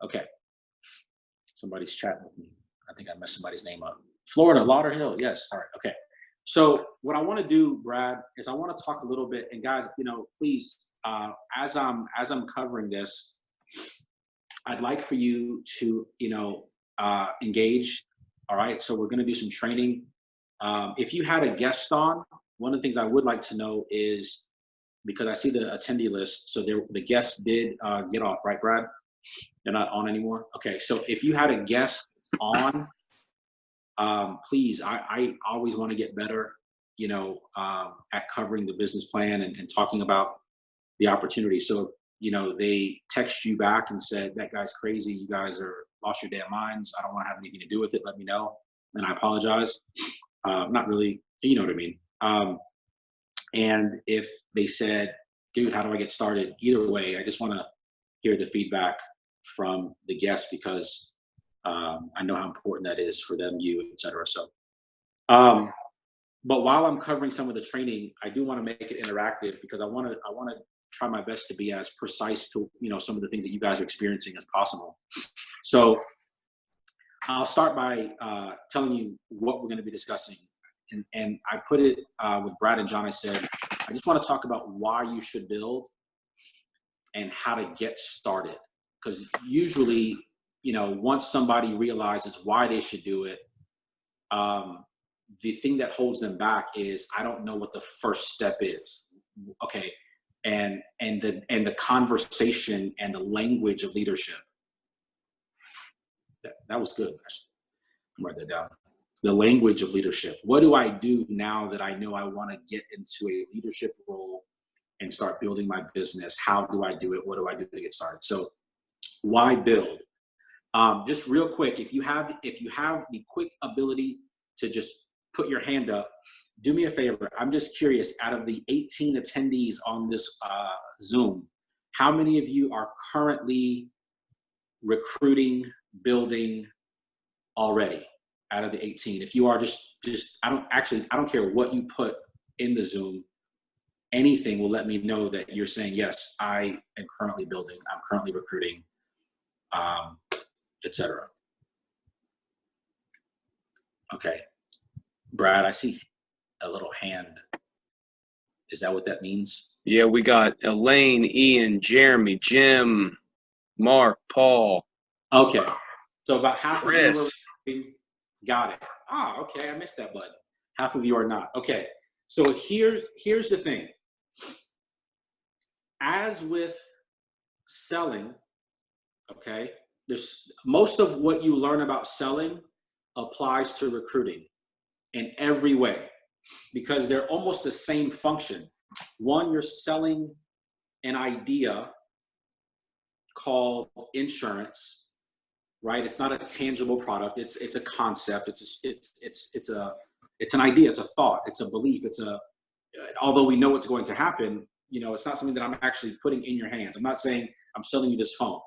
Okay. Somebody's chatting with me. I think I messed somebody's name up. Florida, Lauderhill. Yes. All right. Okay. So what I want to do, Brad, is I want to talk a little bit. And guys, please, as I'm covering this, I'd like for you to, engage. All right. So we're going to do some training. If you had a guest on, one of the things I would like to know is, because I see the attendee list, so the guests did get off, right, Brad? They're not on anymore? Okay, so if you had a guest on, please, I always want to get better, at covering the business plan and talking about the opportunity. So, they text you back and said, that guy's crazy, you guys are lost your damn minds, I don't want to have anything to do with it, let me know. And I apologize. Not really, you know what I mean? And if they said, dude, how do I get started? Either way, I just want to hear the feedback from the guests, because I know how important that is for them, you, et cetera. So, but while I'm covering some of the training, I do want to make it interactive, because I want to try my best to be as precise to, some of the things that you guys are experiencing as possible. So I'll start by telling you what we're going to be discussing. And I put it with Brad and John. I said, I just want to talk about why you should build and how to get started. Because usually, once somebody realizes why they should do it, the thing that holds them back is, I don't know what the first step is. Okay. And the conversation and the language of leadership. That was good. I'll write that down. The language of leadership. What do I do now that I know I want to get into a leadership role and start building my business? How do I do it? What do I do to get started? So why build? Just real quick, if you have the quick ability to just put your hand up, do me a favor. I'm just curious, out of the 18 attendees on this Zoom, how many of you are currently recruiting, building already? Out of the 18, if you are, just I don't care what you put in the Zoom, anything will let me know that you're saying, yes, I am currently building, I'm currently recruiting, etc. Okay, Brad, I see a little hand. Is that what that means? Yeah, we got Elaine, Ian, Jeremy, Jim, Mark, Paul. Okay, so about half Chris. of you are. Got it. Okay, I missed that button. Half of you are not. Okay, so here's the thing. As with selling, okay, there's most of what you learn about selling applies to recruiting in every way, because they're almost the same function. One, you're selling an idea called insurance. Right? It's not a tangible product. It's a concept. It's an idea. It's a thought. It's a belief. Although we know what's going to happen, it's not something that I'm actually putting in your hands. I'm not saying I'm selling you this phone.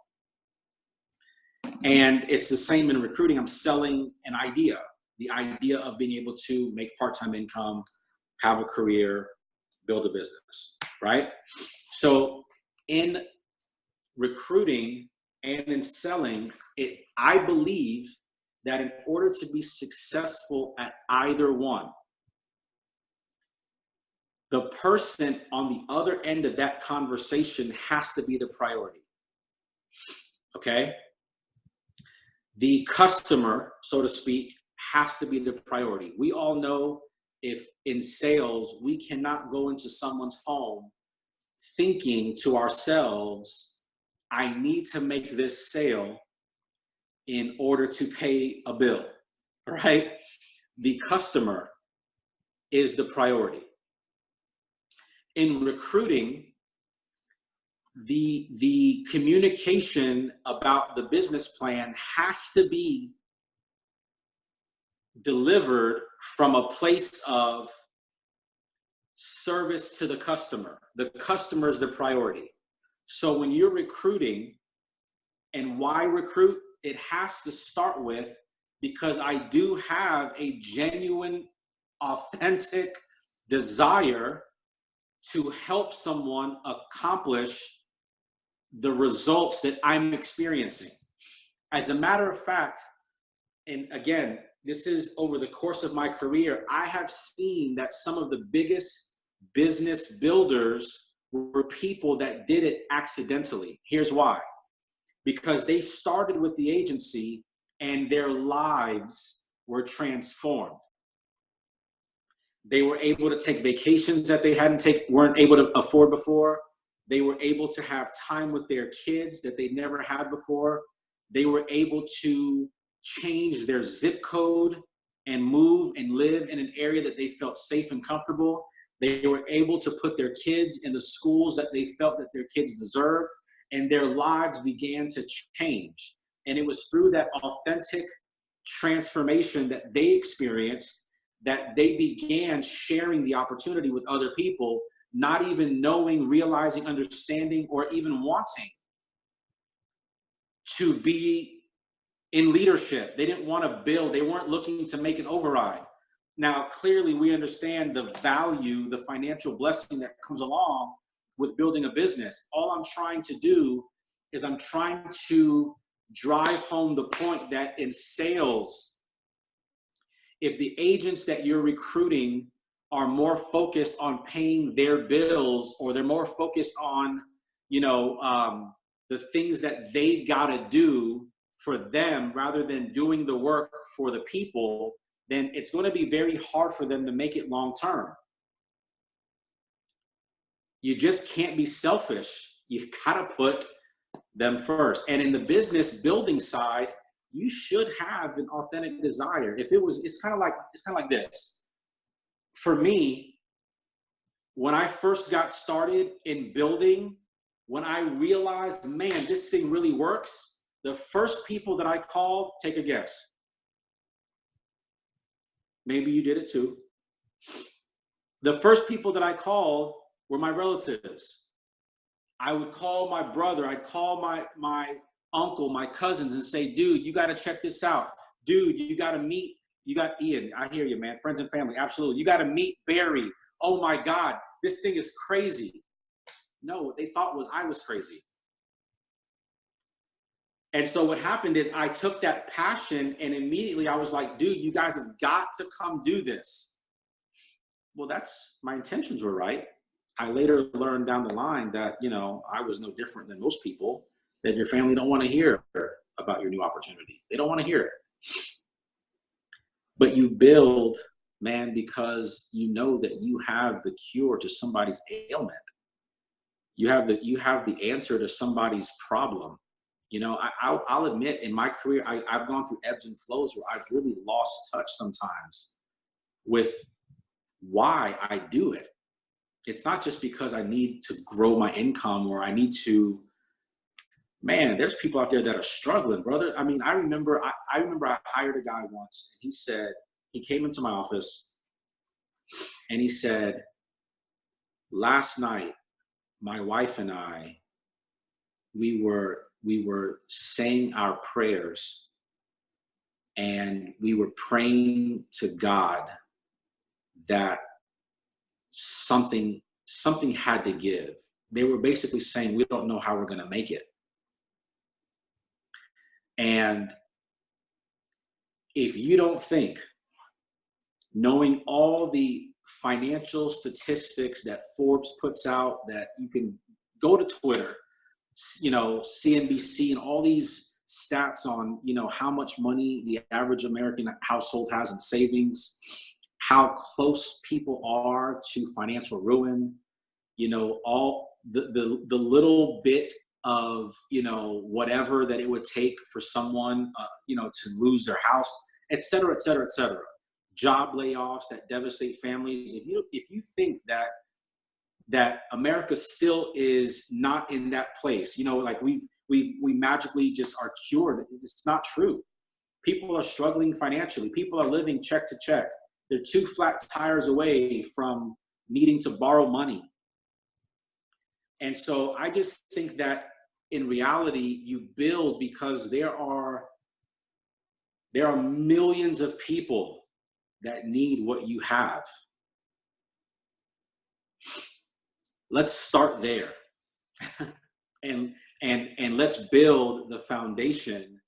And it's the same in recruiting. I'm selling an idea, the idea of being able to make part-time income, have a career, build a business, right? So in recruiting and in selling it, I believe that in order to be successful at either one, the person on the other end of that conversation has to be the priority. Okay? The customer, so to speak, has to be the priority. We all know, if in sales, we cannot go into someone's home thinking to ourselves, I need to make this sale in order to pay a bill, right? The customer is the priority. In recruiting, the communication about the business plan has to be delivered from a place of service to the customer. The customer is the priority. So when you're recruiting, and why recruit, it has to start with, because I do have a genuine, authentic desire to help someone accomplish the results that I'm experiencing. As a matter of fact, and again, this is over the course of my career, I have seen that some of the biggest business builders were people that did it accidentally. Here's why. Because they started with the agency and their lives were transformed. They were able to take vacations that they weren't able to afford before. They were able to have time with their kids that they never had before. They were able to change their zip code and move and live in an area that they felt safe and comfortable. They were able to put their kids in the schools that they felt that their kids deserved, and their lives began to change. And it was through that authentic transformation that they experienced that they began sharing the opportunity with other people, not even knowing, realizing, understanding, or even wanting to be in leadership. They didn't want to build. They weren't looking to make an override. Now, clearly, we understand the value, the financial blessing that comes along with building a business. All I'm trying to do is I'm trying to drive home the point that in sales, if the agents that you're recruiting are more focused on paying their bills, or they're more focused on, the things that they got to do for them rather than doing the work for the people, then it's going to be very hard for them to make it long term. You just can't be selfish. You got to put them first. And in the business building side, you should have an authentic desire. It's kind of like this. For me, when I first got started in building, when I realized, man, this thing really works, the first people that I called, take a guess. Maybe you did it too. The first people that I called were my relatives. I would call my brother, I'd call my uncle, my cousins, and say, dude, you got to check this out. Dude, you got to meet, you got Ian. I hear you, man. Friends and family. Absolutely. You got to meet Barry. Oh my God, this thing is crazy. No, what they thought was I was crazy. And so what happened is I took that passion and immediately I was like, dude, you guys have got to come do this. Well, my intentions were right. I later learned down the line that, I was no different than most people, that your family don't want to hear about your new opportunity. They don't want to hear it. But you build, man, because you know that you have the cure to somebody's ailment. You have the answer to somebody's problem. I'll admit in my career, I've gone through ebbs and flows where I've really lost touch sometimes with why I do it. It's not just because I need to grow my income or I need to, man, there's people out there that are struggling, brother. I mean, I remember I hired a guy once. He came into my office and he said, last night, my wife and I, we were saying our prayers and we were praying to God that something had to give. They were basically saying, we don't know how we're going to make it. And if you don't think, knowing all the financial statistics that Forbes puts out, that you can go to Twitter, CNBC, and all these stats on, how much money the average American household has in savings, how close people are to financial ruin, all the little bit of, whatever that it would take for someone, to lose their house, et cetera, et cetera, et cetera. Job layoffs that devastate families. If you think that America still is not in that place, like we magically just are cured. It's not true. People are struggling financially. People are living check to check. They're 2 flat tires away from needing to borrow money. And so I just think that in reality, you build because there are millions of people that need what you have. Let's start there. and let's build the foundation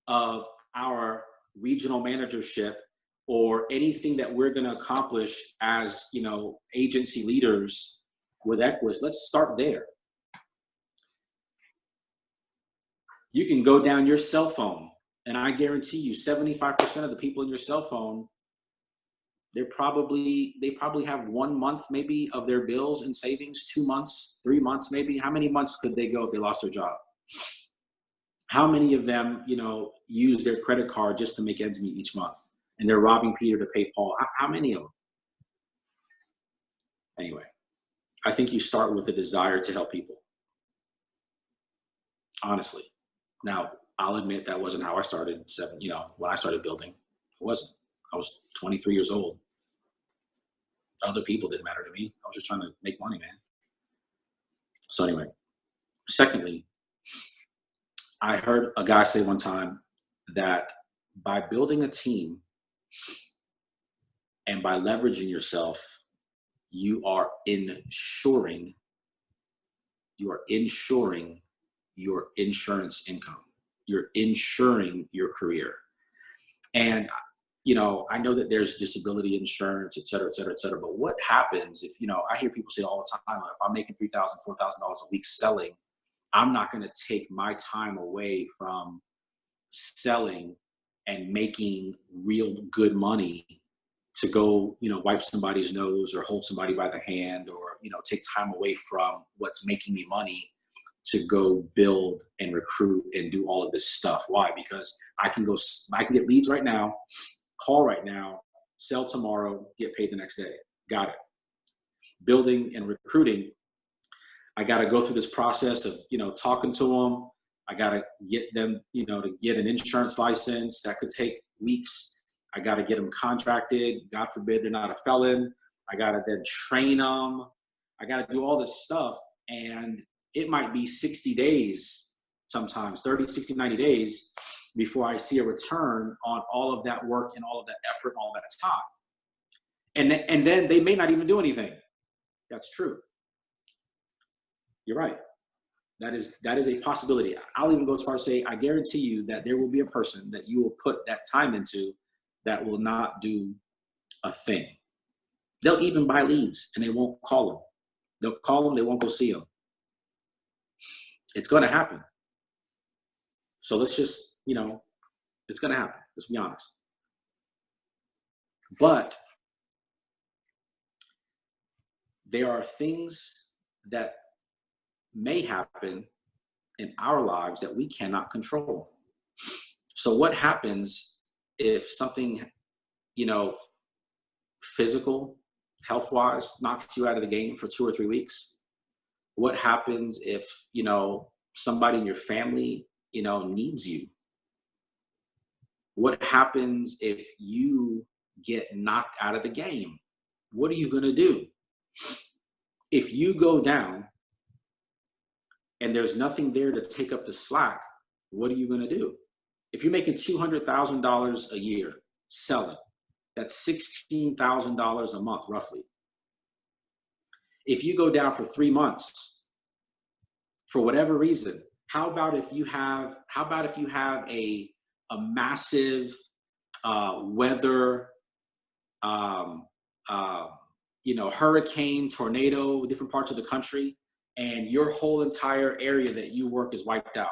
of our regional managership or anything that we're going to accomplish as, agency leaders with Equis, let's start there. You can go down your cell phone, and I guarantee you 75% of the people in your cell phone, they probably have 1 month maybe of their bills and savings, 2 months, 3 months maybe. How many months could they go if they lost their job? How many of them, use their credit card just to make ends meet each month, and they're robbing Peter to pay Paul? How many of them? Anyway, I think you start with a desire to help people. Honestly. Now, I'll admit that wasn't how I started. When I started building, it wasn't. I was 23 years old. Other people didn't matter to me. I was just trying to make money, man. So anyway, secondly, I heard a guy say one time that by building a team and by leveraging yourself, you are ensuring your insurance income. You're insuring your career. And, I know that there's disability insurance, et cetera, et cetera, et cetera. But what happens if, I hear people say all the time, if I'm making $3,000, $4,000 a week selling, I'm not going to take my time away from selling and making real good money to go, wipe somebody's nose or hold somebody by the hand or, take time away from what's making me money to go build and recruit and do all of this stuff. Why? Because I can get leads right now, call right now, sell tomorrow, get paid the next day. Got it. Building and recruiting, I got to go through this process of, talking to them. I got to get them, to get an insurance license. That could take weeks. I got to get them contracted. God forbid they're not a felon. I got to then train them. I got to do all this stuff. And it might be 60 days, sometimes 30, 60, 90 days before I see a return on all of that work and all of that effort and all of that time. And then they may not even do anything. That's true. You're right. That is a possibility. I'll even go as far as say, I guarantee you that there will be a person that you will put that time into that will not do a thing. They'll even buy leads and they won't call them. They'll call them, they won't go see them. It's going to happen. So let's just, it's going to happen. Let's be honest. But there are things that may happen in our lives that we cannot control. So what happens if something, physical, health-wise, knocks you out of the game for 2 or 3 weeks? What happens if, somebody in your family, needs you? What happens if you get knocked out of the game? What are you going to do? If you go down and there's nothing there to take up the slack, what are you going to do? If you're making $200,000 a year selling, that's $16,000 a month, roughly. If you go down for 3 months, for whatever reason, how about if you have a massive weather, hurricane, tornado, different parts of the country, and your whole entire area that you work is wiped out.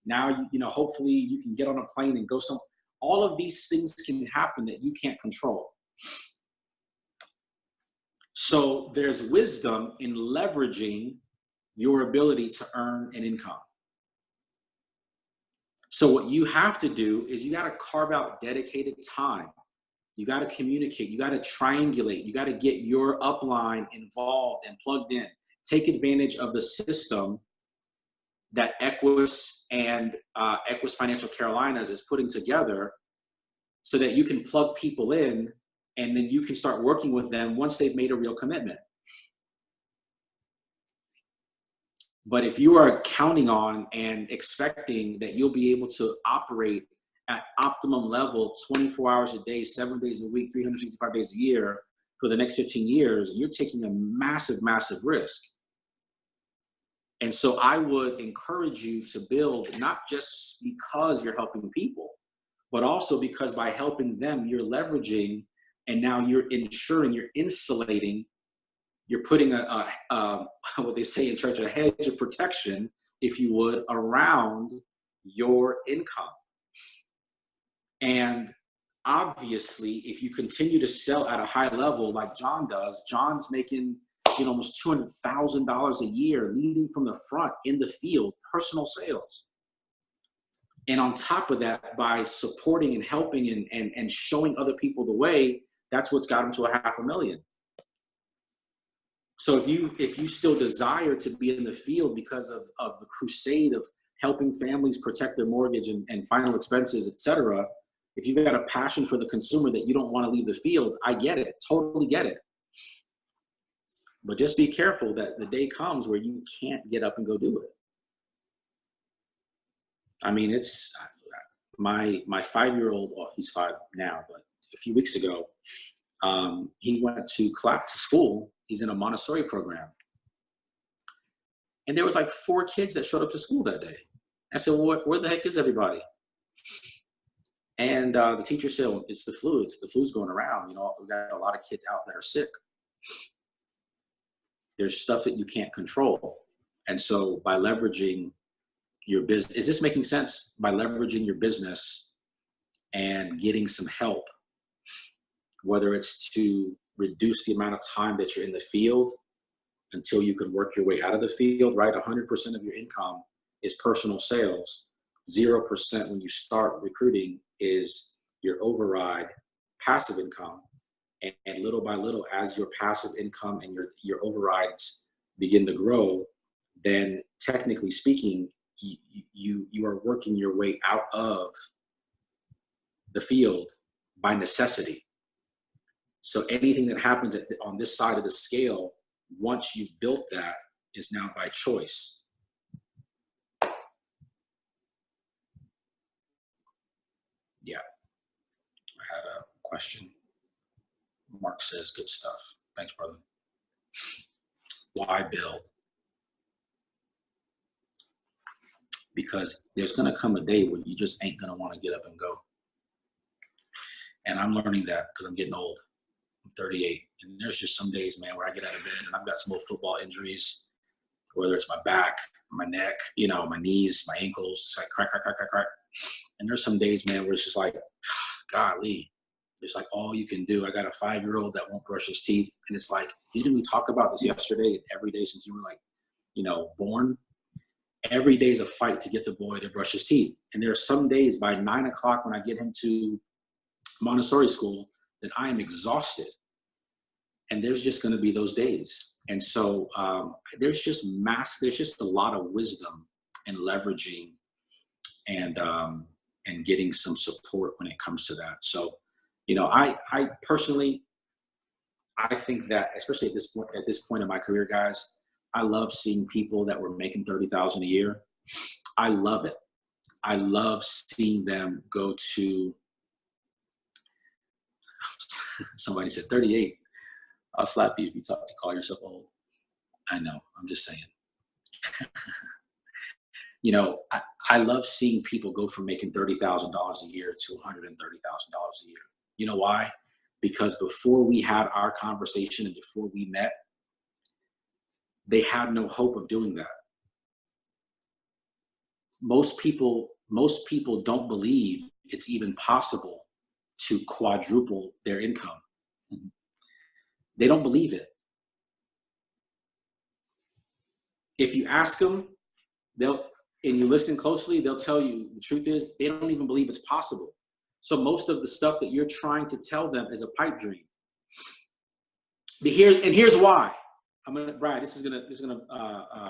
Now, hopefully you can get on a plane and go somewhere. All of these things can happen that you can't control. So there's wisdom in leveraging your ability to earn an income. So what you have to do is you got to carve out dedicated time. You got to communicate. You got to triangulate. You got to get your upline involved and plugged in. Take advantage of the system that Equis and Equis Financial Carolinas is putting together so that you can plug people in and then you can start working with them once they've made a real commitment. But if you are counting on and expecting that you'll be able to operate at optimum level 24 hours a day, 7 days a week, 365 days a year for the next 15 years, you're taking a massive, massive risk. And so I would encourage you to build, not just because you're helping people, but also because by helping them, you're leveraging, and now you're ensuring, you're insulating, you're putting what they say in church, a hedge of protection, if you would, around your income. And obviously, if you continue to sell at a high level like John does, John's making almost $200,000 a year leading from the front in the field, personal sales. And on top of that, by supporting and helping and showing other people the way, that's what's got him to $500,000. So if you still desire to be in the field because of the crusade of helping families protect their mortgage and final expenses, et cetera, if you've got a passion for the consumer that you don't want to leave the field, I get it, totally get it. But just be careful that the day comes where you can't get up and go do it. I mean, it's my 5-year-old, well, he's 5 now, but a few weeks ago, he went to school. He's in a Montessori program. And there was like 4 kids that showed up to school that day. I said, well, where the heck is everybody? And the teacher said, well, it's the flu. The flu's going around. We've got a lot of kids out that are sick. There's stuff that you can't control. And so by leveraging your business, is this making sense? By leveraging your business and getting some help, whether it's to reduce the amount of time that you're in the field until you can work your way out of the field, right? 100% of your income is personal sales. 0% when you start recruiting is your override passive income. And little by little, as your passive income and your overrides begin to grow, then technically speaking, you are working your way out of the field by necessity. So anything that happens on this side of the scale, once you've built that, is now by choice. Yeah, I had a question. Mark says, good stuff. Thanks, brother. Why build? Because there's going to come a day where you just ain't going to want to get up and go. And I'm learning that because I'm getting old. I'm 38. And there's just some days, man, where I get out of bed and I've got some old football injuries, whether it's my back, my neck, my knees, my ankles. It's like crack, crack, crack, crack, crack. And there's some days, man, where it's just like, golly, it's like all you can do. I got a 5-year-old that won't brush his teeth. And it's like, didn't we talk about this yesterday? Every day since you were like, born, every day is a fight to get the boy to brush his teeth. And there are some days by 9 o'clock when I get him to Montessori school that I am exhausted. And there's just going to be those days. And so there's just a lot of wisdom and leveraging and getting some support when it comes to that. So, I personally, I think that, especially at this point in my career, guys, I love seeing people that were making $30,000 a year. I love it. I love seeing them go to, somebody said 38. I'll slap you if you call yourself old. I know, I'm just saying. I love seeing people go from making $30,000 a year to $130,000 a year. You know why? Because before we had our conversation and before we met, they had no hope of doing that. Most people don't believe it's even possible to quadruple their income. They don't believe it. If you ask them, and you listen closely, they'll tell you the truth is they don't even believe it's possible. So most of the stuff that you're trying to tell them is a pipe dream. Here's why. Brad, this is gonna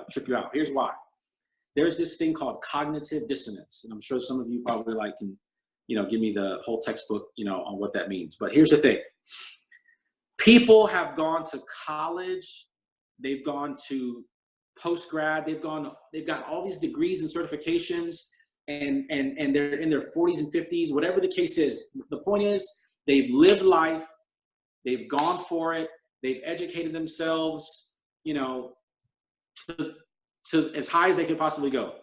trip you out. Here's why. There's this thing called cognitive dissonance, and I'm sure some of you probably can, give me the whole textbook, on what that means. But here's the thing: people have gone to college, they've gone to post-grad, they've got all these degrees and certifications, and they're in their 40s and 50s, whatever the case is. The point is, they've lived life, they've gone for it, they've educated themselves, to as high as they can possibly go.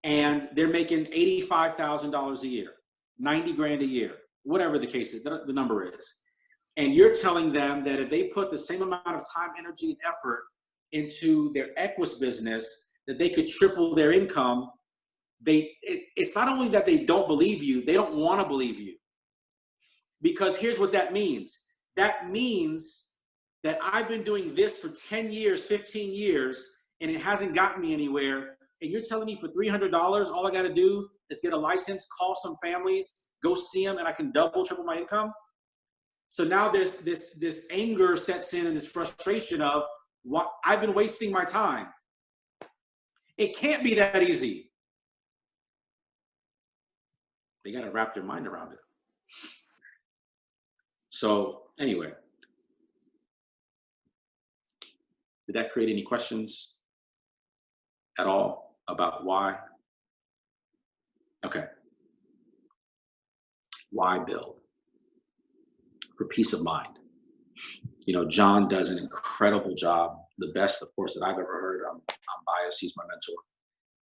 And they're making $85,000 a year. 90 grand a year, whatever the case is, the number is. And you're telling them that if they put the same amount of time, energy, and effort into their Equis business, that they could triple their income. It's not only that they don't believe you, they don't want to believe you. Because here's what that means. That means that I've been doing this for 10 years, 15 years, and it hasn't gotten me anywhere. And you're telling me for $300, all I got to do is get a license, call some families, go see them, and I can double, triple my income? So now there's this anger sets in and this frustration of, what, I've been wasting my time. It can't be that easy. They got to wrap their mind around it. So anyway, did that create any questions at all about why? Okay. Why build? For peace of mind. You know, John does an incredible job, the best, of course, that I've ever heard. I'm biased, he's my mentor.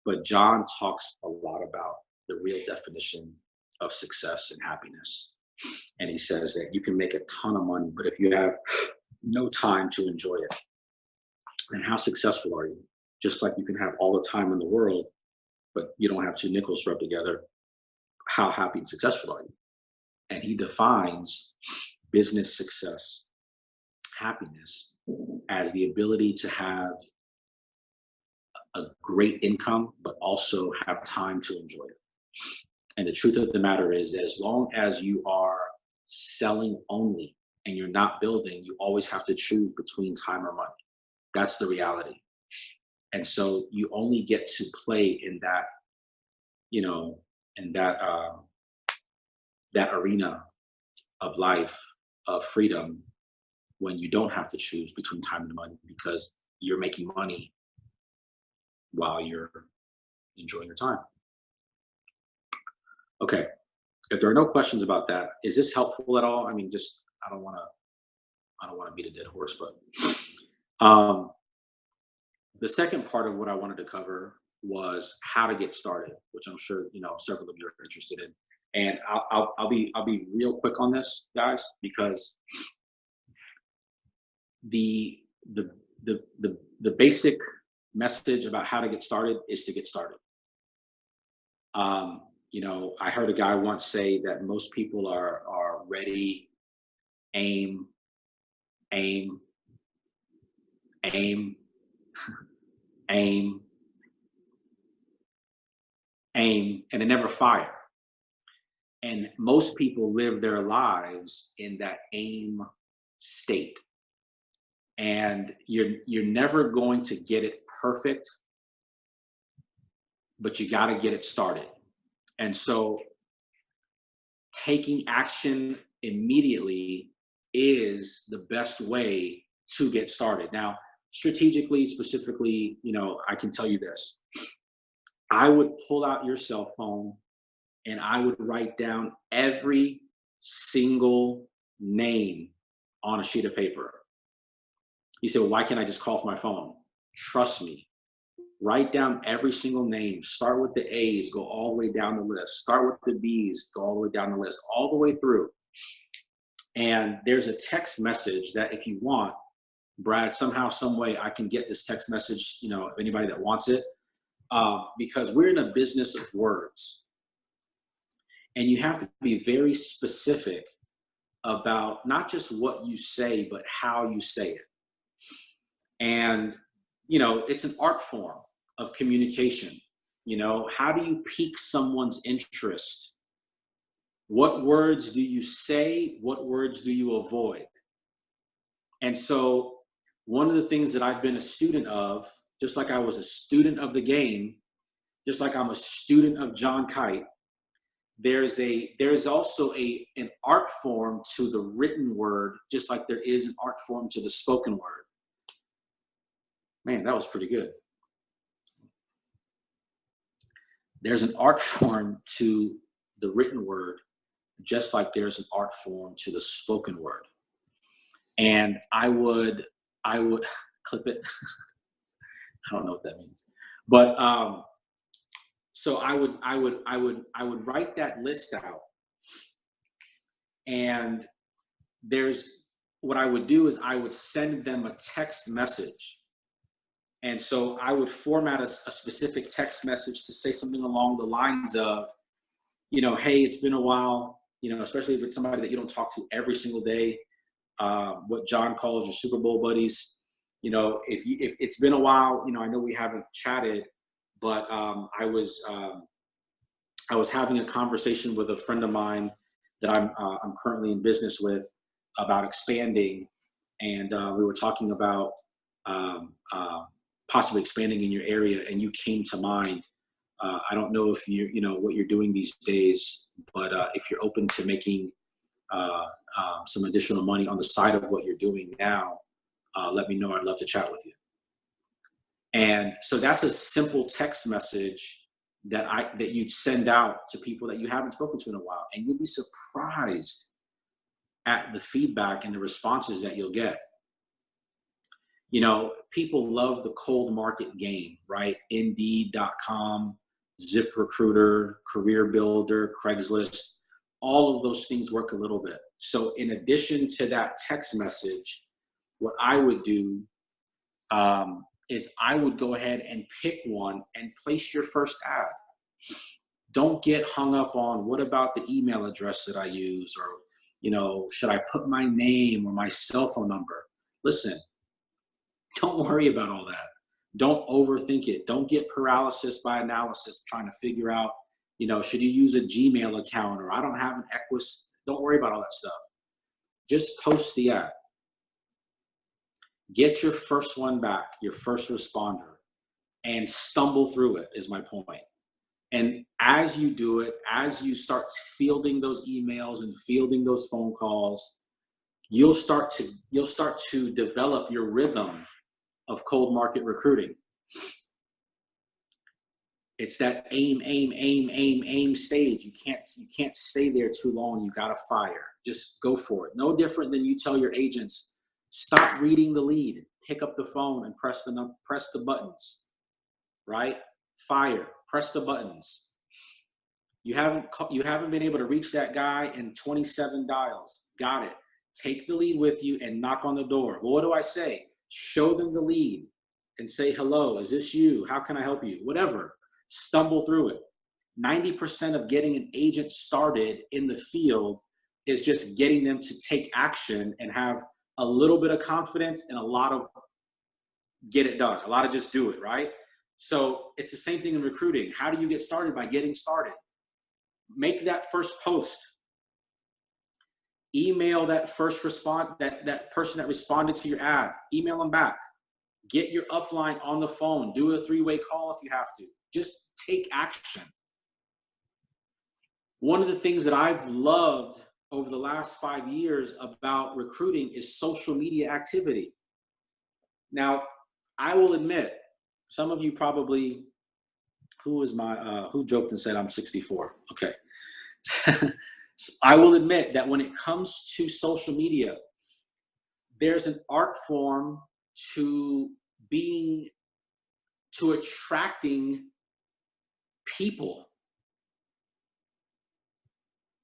But John talks a lot about the real definition of success and happiness. And he says that you can make a ton of money, but if you have no time to enjoy it, then how successful are you? Just like you can have all the time in the world, but you don't have two nickels rubbed together, how happy and successful are you? And he defines business success, happiness, as the ability to have a great income, but also have time to enjoy it. And the truth of the matter is that as long as you are selling only and you're not building, you always have to choose between time or money. That's the reality. And so you only get to play in that, you know, in that that arena of life, of freedom, when you don't have to choose between time and money, because you're making money while you're enjoying your time. Okay, if there are no questions about that, is this helpful at all? I mean, just, I don't want to beat a dead horse, but the second part of what I wanted to cover was how to get started, which I'm sure, you know, several of you are interested in. And I'll be real quick on this, guys, because the basic message about how to get started is to get started. You know, I heard a guy once say that most people are ready, aim, aim, aim, aim, aim, and they never fire. And most people live their lives in that aim state. And you're never going to get it perfect, but you got to get it started. And so taking action immediately is the best way to get started. Now, strategically, specifically, you know, I can tell you this. I would pull out your cell phone and I would write down every single name on a sheet of paper. You say, well, why can't I just call from my phone? Trust me. Write down every single name. Start with the A's, go all the way down the list. Start with the B's, go all the way down the list, all the way through. And there's a text message that if you want, Brad, somehow, some way I can get this text message, you know, anybody that wants it, because we're in a business of words. And you have to be very specific about not just what you say, but how you say it. And, you know, it's an art form of communication. You know, how do you pique someone's interest? What words do you say? What words do you avoid? And so one of the things that I've been a student of, just like I was a student of the game, just like I'm a student of John Kite, there's also an art form to the written word, just like there is an art form to the spoken word. Man, that was pretty good. There's an art form to the written word, just like there's an art form to the spoken word. And I would clip it. I don't know what that means, but so I would write that list out And what I would do is I would send them a text message. And so I would format a specific text message to say something along the lines of, hey, it's been a while, especially if it's somebody that you don't talk to every single day, what John calls your Super Bowl buddies. If it's been a while, I know we haven't chatted, but I was having a conversation with a friend of mine that I'm currently in business with about expanding, and we were talking about possibly expanding in your area, and you came to mind. I don't know if what you're doing these days, but if you're open to making some additional money on the side of what you're doing now, let me know. I'd love to chat with you. And so that's a simple text message that you'd send out to people that you haven't spoken to in a while, and you'll be surprised at the feedback and the responses that you'll get. People love the cold market game, right? Indeed.com, ZipRecruiter, Career Builder, Craigslist, all of those things work a little bit. So in addition to that text message, what I would do is I would go ahead and pick one and place your first ad. Don't get hung up on what about the email address that I use, or, should I put my name or my cell phone number? Listen, don't worry about all that. Don't overthink it. Don't get paralysis by analysis trying to figure out, should you use a Gmail account, or I don't have an Equis. Don't worry about all that stuff. Just post the ad. Get your first one back, your first responder, and stumble through it is my point. And as you do it, as you start fielding those emails and fielding those phone calls, you'll start to develop your rhythm of cold market recruiting. It's that aim stage. You can't stay there too long. You got to fire. Just go for it. No different than you tell your agents, stop reading the lead, pick up the phone and press the buttons, right? Fire, press the buttons. You haven't been able to reach that guy in 27 dials. Got it. Take the lead with you and knock on the door. Well, what do I say? Show them the lead and say, hello, is this you? How can I help you? Whatever. Stumble through it. 90% of getting an agent started in the field is just getting them to take action and have a little bit of confidence and a lot of get it done, a lot of just do it, right? So it's the same thing in recruiting. How do you get started? By getting started. Make that first post. Email that first that person that responded to your ad. Email them back. Get your upline on the phone. Do a 3-way call if you have to. Just take action. One of the things that I've loved over the last 5 years about recruiting is social media activity. Now, I will admit, some of you probably, who joked and said I'm 64? Okay. I will admit that when it comes to social media, there's an art form to attracting people.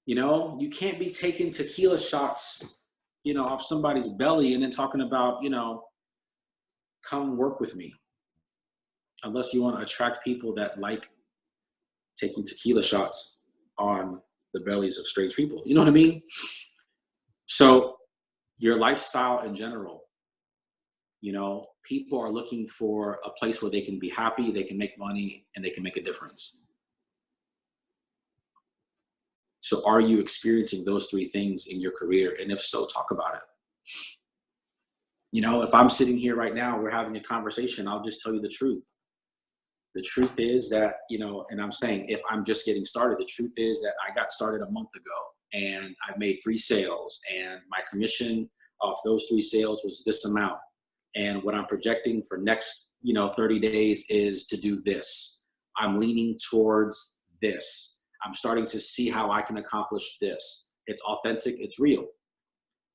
You can't be taking tequila shots, off somebody's belly and then talking about, come work with me. Unless you want to attract people that like taking tequila shots on the bellies of strange people. You know what I mean? So your lifestyle in general, people are looking for a place where they can be happy, they can make money, and they can make a difference. So are you experiencing those 3 things in your career? And if so, talk about it. If I'm sitting here right now, we're having a conversation, I'll just tell you the truth. The truth is that, and I'm saying if I'm just getting started, the truth is that I got started a month ago and I've made 3 sales and my commission off those 3 sales was this amount. And what I'm projecting for next, 30 days is to do this. I'm leaning towards this. I'm starting to see how I can accomplish this. It's authentic, it's real.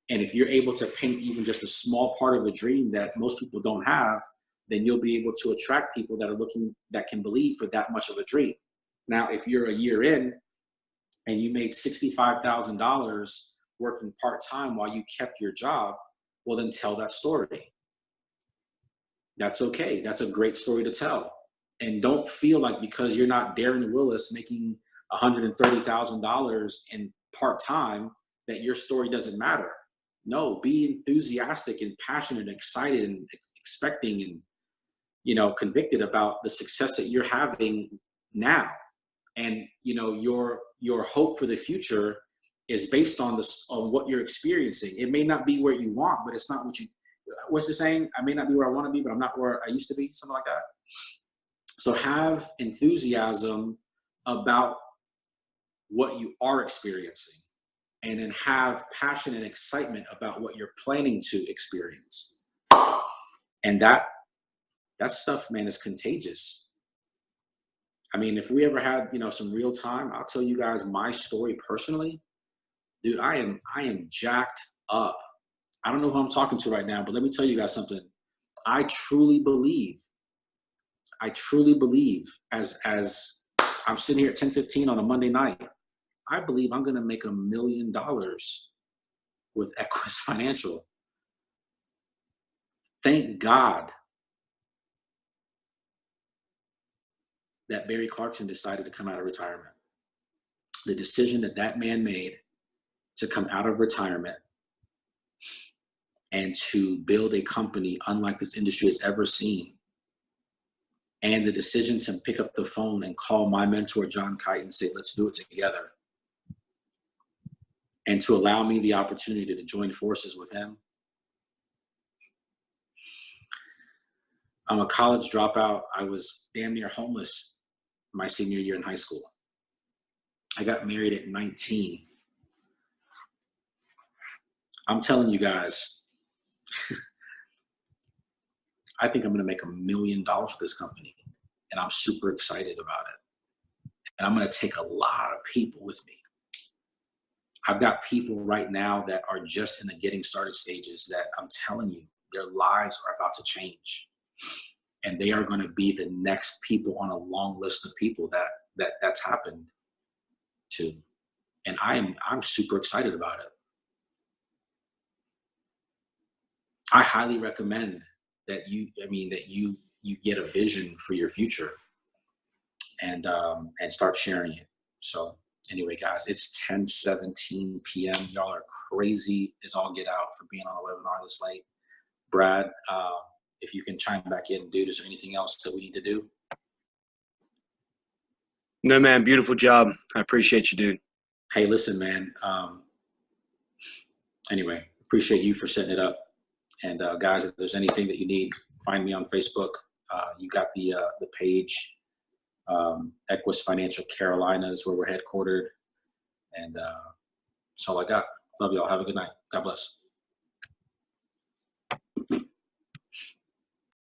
And if you're able to paint even just a small part of a dream that most people don't have, then you'll be able to attract people that can believe for that much of a dream. Now, if you're a year in and you made $65,000 working part-time while you kept your job, well, then tell that story. That's okay. That's a great story to tell. And don't feel like because you're not Darren Willis making $130,000 in part-time that your story doesn't matter. No, be enthusiastic and passionate and excited and expecting and, you know, convicted about the success that you're having now. And, you know, your hope for the future is based on on what you're experiencing. It may not be where you want, but it's not what you, what's the saying? I may not be where I want to be, but I'm not where I used to be, something like that. So have enthusiasm about what you are experiencing, and then have passion and excitement about what you're planning to experience. And that stuff, man, is contagious. I mean, if we ever had, you know, some real time, I'll tell you guys my story personally. Dude, I am jacked up. I don't know who I'm talking to right now, but let me tell you guys something. I truly believe as I'm sitting here at 10:15 on a Monday night, I believe I'm going to make $1 million with Equis Financial. Thank God that Barry Clarkson decided to come out of retirement. The decision that man made to come out of retirement and to build a company unlike this industry has ever seen. And the decision to pick up the phone and call my mentor, John Kite, and say, let's do it together. And to allow me the opportunity to join forces with him. I'm a college dropout. I was damn near homeless my senior year in high school. I got married at 19. I'm telling you guys, I think I'm going to make $1 million with this company, and I'm super excited about it. And I'm going to take a lot of people with me. I've got people right now that are just in the getting started stages that I'm telling you, their lives are about to change. And they are going to be the next people on a long list of people that's happened to. And I'm super excited about it. I highly recommend that you get a vision for your future and start sharing it. So anyway, guys, it's 10:17 p.m. Y'all are crazy as all get out for being on a webinar this late. Brad, if you can chime back in, dude, is there anything else that we need to do? No, man, beautiful job. I appreciate you, dude. Hey, listen, man. Anyway, appreciate you for setting it up. And guys, if there's anything that you need, find me on Facebook. You got the page, Equis Financial Carolina is where we're headquartered. And that's all I got. Love y'all. Have a good night. God bless.